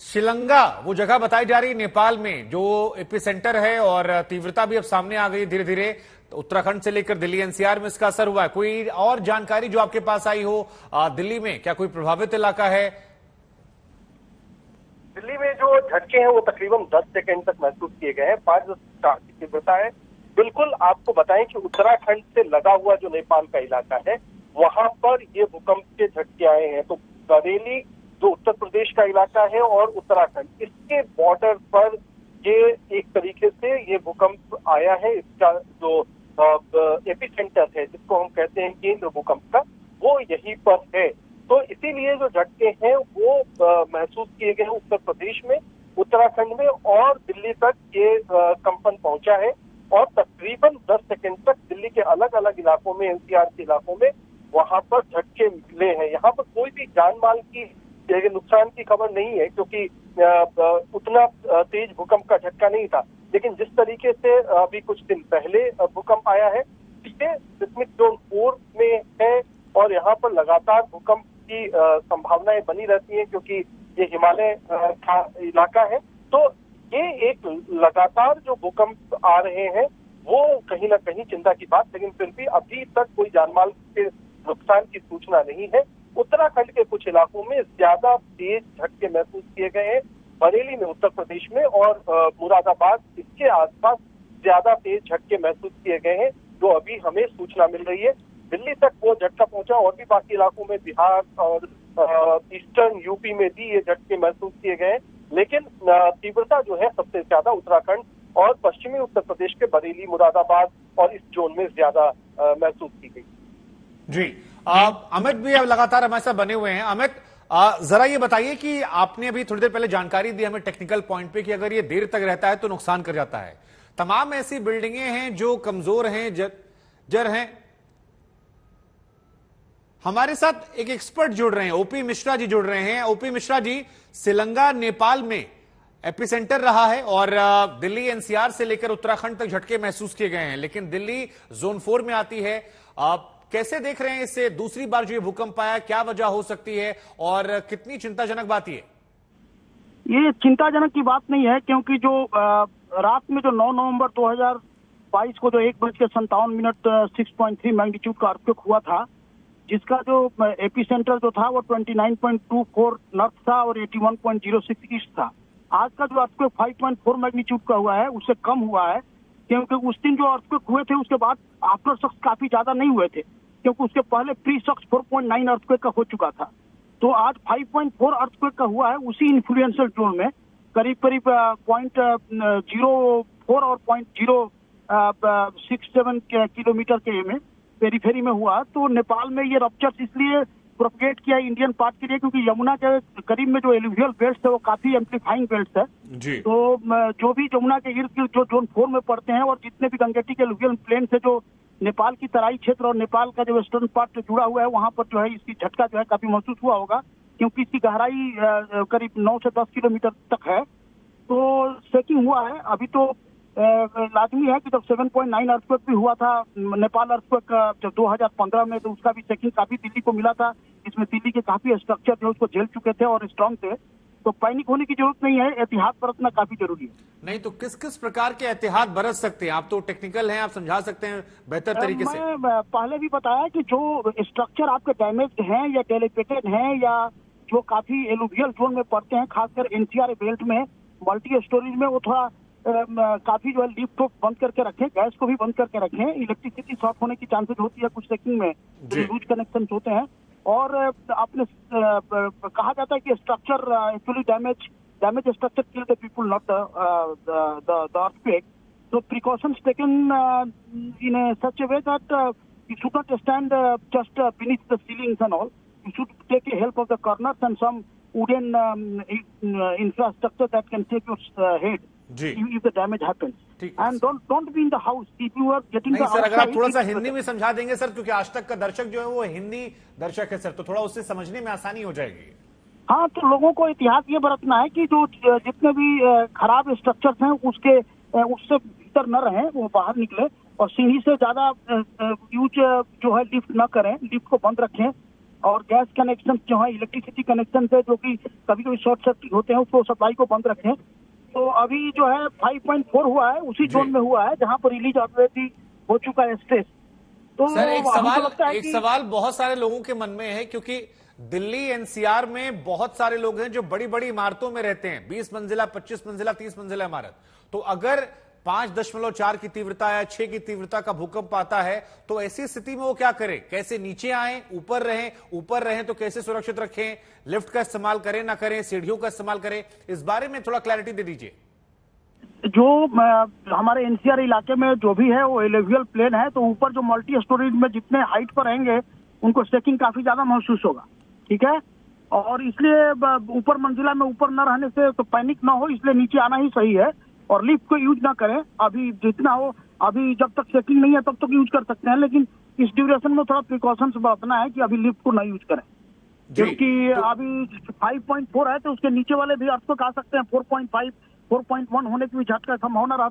शिलंगा वो जगह बताई जा रही है नेपाल में जो एपिसेंटर है और तीव्रता भी अब सामने आ गई धीरे धीरे। तो उत्तराखंड से लेकर दिल्ली एनसीआर में इसका असर हुआ है। कोई और जानकारी जो आपके पास आई हो दिल्ली में, क्या कोई प्रभावित इलाका है? दिल्ली में जो झटके हैं वो तकरीबन 10 सेकंड तक महसूस किए गए हैं। 5 की तीव्रता है। बिल्कुल आपको बताएं कि उत्तराखंड से लगा हुआ जो नेपाल का इलाका है वहां पर ये भूकंप के झटके आए हैं। तो बरेली जो उत्तर प्रदेश का इलाका है और उत्तराखंड, इसके बॉर्डर पर ये एक तरीके से ये भूकंप आया है। इसका जो एपिसेंटर है, जिसको हम कहते हैं केंद्र भूकंप का, वो यहीं पर है। तो इसीलिए जो झटके हैं वो महसूस किए गए हैं उत्तर प्रदेश में, उत्तराखंड में और दिल्ली तक ये कंपन पहुंचा है। और तकरीबन 10 सेकंड तक दिल्ली के अलग अलग इलाकों में, एनसीआर के इलाकों में वहां पर झटके मिले हैं। यहाँ पर कोई भी जान माल की नुकसान की खबर नहीं है, क्योंकि उतना तेज भूकंप का झटका नहीं था। लेकिन जिस तरीके से अभी कुछ दिन पहले भूकंप आया है, ये सिस्मिक जोन 4 में है और यहाँ पर लगातार भूकंप की संभावनाएं बनी रहती हैं, क्योंकि ये हिमालय का इलाका है। तो ये एक लगातार जो भूकंप आ रहे हैं वो कहीं ना कहीं चिंता की बात, लेकिन फिर भी अभी तक कोई जानमाल के नुकसान की सूचना नहीं है। उत्तराखंड के कुछ इलाकों में ज्यादा तेज झटके महसूस किए गए हैं। बरेली में उत्तर प्रदेश में और मुरादाबाद इसके आसपास ज्यादा तेज झटके महसूस किए गए हैं, जो अभी हमें सूचना मिल रही है। दिल्ली तक वो झटका पहुंचा और भी बाकी इलाकों में, बिहार और ईस्टर्न यूपी में भी ये झटके महसूस किए गए हैं। लेकिन तीव्रता जो है सबसे ज्यादा उत्तराखंड और पश्चिमी उत्तर प्रदेश के बरेली, मुरादाबाद और इस जोन में ज्यादा महसूस की गई। जी अमित भी अब लगातार हमारे साथ बने हुए हैं। अमित, जरा ये बताइए कि आपने अभी थोड़ी देर पहले जानकारी दी हमें टेक्निकल पॉइंट पे कि अगर ये देर तक रहता है तो नुकसान कर जाता है। तमाम ऐसी बिल्डिंगें हैं जो कमजोर हैं, जर हैं। हमारे साथ एक एक्सपर्ट जुड़ रहे हैं, ओपी मिश्रा जी जुड़ रहे हैं। ओपी मिश्रा जी, शिलंगा नेपाल में एपिसेंटर रहा है और दिल्ली एनसीआर से लेकर उत्तराखंड तक झटके महसूस किए गए हैं, लेकिन दिल्ली जोन 4 में आती है। कैसे देख रहे हैं इससे दूसरी बार जो ये भूकंप आया, क्या वजह हो सकती है और कितनी चिंताजनक बात ये? ये चिंताजनक की बात नहीं है, क्योंकि जो रात में जो 9 नवंबर 2022 को जो 1:57 6.3 मैग्नीट्यूड का अर्थक्वेक हुआ था, जिसका जो एपिसेंटर जो था वो 29.24 नॉर्थ था और 81.06 ईस्ट था। आज का जो अर्थक्वेक 5.4 मैग्नीट्यूड का हुआ है उससे कम हुआ है, क्योंकि उस दिन जो अर्थक्वेक हुए थे उसके बाद आफ्टर शॉक्स काफी ज्यादा नहीं हुए थे, क्योंकि उसके पहले प्री शॉक्स 4.9 अर्थक्वेक का हो चुका था। तो आज 5.4 अर्थक्वेक का हुआ है उसी इन्फ्लुएंशियल जोन में, करीब 0.04 और 0.067 किलोमीटर के में पेरीफेरी में हुआ। तो नेपाल में ये रप्चर्स इसलिए प्रोपगेट किया इंडियन पार्ट के लिए, क्योंकि यमुना के करीब में जो एलुवियल बेल्ट है वो काफी एम्पलीफाइंग बेल्ट है जी। तो जो भी यमुना के इर्द गिर्द जो जोन 4 में पड़ते हैं और जितने भी गंगेटी के एलुवियल प्लेन से जो नेपाल की तराई क्षेत्र और नेपाल का जो वेस्टर्न पार्ट जो जुड़ा हुआ है, वहां पर जो है इसकी झटका जो है काफी महसूस हुआ होगा, क्योंकि इसकी गहराई करीब 9 से 10 किलोमीटर तक है। तो शेकिंग हुआ है। अभी तो लाजमी है कि जब 7.9 अर्थक्वेक भी हुआ था नेपाल अर्थक्वेक जब 2015 में, तो उसका भी शेकिंग काफी दिल्ली को मिला था। इसमें दिल्ली के काफी स्ट्रक्चर जो उसको झेल चुके थे और स्ट्रांग थे। तो पैनिक होने की जरूरत नहीं है, एहतियात बरतना काफी जरूरी है। नहीं तो किस किस प्रकार के एहतियात बरत सकते हैं? आप तो टेक्निकल हैं, आप समझा सकते हैं बेहतर तरीके से। मैं पहले भी बताया कि जो स्ट्रक्चर आपके डैमेज्ड हैं या डेलिकेटेड हैं या जो काफी एलुवियल जोन में पड़ते हैं, खासकर एनसीआर बेल्ट में, मल्टी स्टोरेज में, वो थोड़ा काफी जो है लिफ्ट को बंद करके रखें, गैस को भी बंद करके रखें। इलेक्ट्रिसिटी शॉर्ट होने की चांसेस होती है कुछ सेकिंग में, लूज कनेक्शन होते हैं। और आपने कहा जाता है कि structure actually damage structure kill the people, not the earthquake. So precautions taken in such a way that you should not stand just beneath the ceilings and all. You should take a help of the corners and some wooden infrastructure that can take your head if the damage happens. And don't be in the house if you are getting the outside. Sir, अगर आप थोड़ा सा हिंदी में समझा देंगे sir, क्योंकि आज तक का दर्शक जो है वो हिंदी दर्शक है सर, तो थोड़ा उससे समझने में आसानी हो जाएगी। हाँ, तो लोगों को एहतियात ये बरतना है कि जो जितने भी खराब स्ट्रक्चर्स हैं उससे भीतर न रहें, वो बाहर निकले। और सीढ़ी से ज्यादा यूज जो है लिफ्ट न करें, लिफ्ट को बंद रखें। और गैस कनेक्शन जो है, इलेक्ट्रिसिटी कनेक्शन से जो कि कभी कभी शॉर्ट सर्किट होते हैं, उसको सप्लाई को बंद रखें। तो अभी जो है 5.4 हुआ है, उसी जोन में हुआ है जहां पर रिलीज ऑलरेडी हो चुका है स्ट्रेस। तो सर एक कि सवाल बहुत सारे लोगों के मन में है, क्योंकि दिल्ली एनसीआर में बहुत सारे लोग हैं जो बड़ी बड़ी इमारतों में रहते हैं, 20 मंजिला, 25 मंजिला, 30 मंजिला इमारत। तो अगर 5.4 की तीव्रता या 6 की तीव्रता का भूकंप आता है तो ऐसी स्थिति में वो क्या करें? कैसे नीचे आए, ऊपर रहें? ऊपर रहें तो कैसे सुरक्षित रखें? लिफ्ट का इस्तेमाल करें ना करें, सीढ़ियों का इस्तेमाल करें? इस बारे में थोड़ा क्लैरिटी दे दीजिए। जो हमारे एनसीआर इलाके में जो भी है वो एलुवियल प्लेन है, तो ऊपर जो मल्टी स्टोरेज में जितने हाइट पर रहेंगे उनको स्टेकिंग काफी ज्यादा महसूस होगा, ठीक है। और इसलिए ऊपर मंजिला में ऊपर न रहने से तो पैनिक ना हो, इसलिए नीचे आना ही सही है। और लिफ्ट को यूज ना करें अभी, जितना हो अभी, जब तक सेटिंग नहीं है तब तक यूज कर सकते हैं, लेकिन इस ड्यूरेशन में थोड़ा प्रिकॉशंस बरतना है कि अभी लिफ्ट को ना यूज करें, क्योंकि अभी 5.4 है तो उसके नीचे वाले भी अर्थक्वेक आ सकते हैं। 4.5 4.1 होने की भी झटका संभावना रहता है।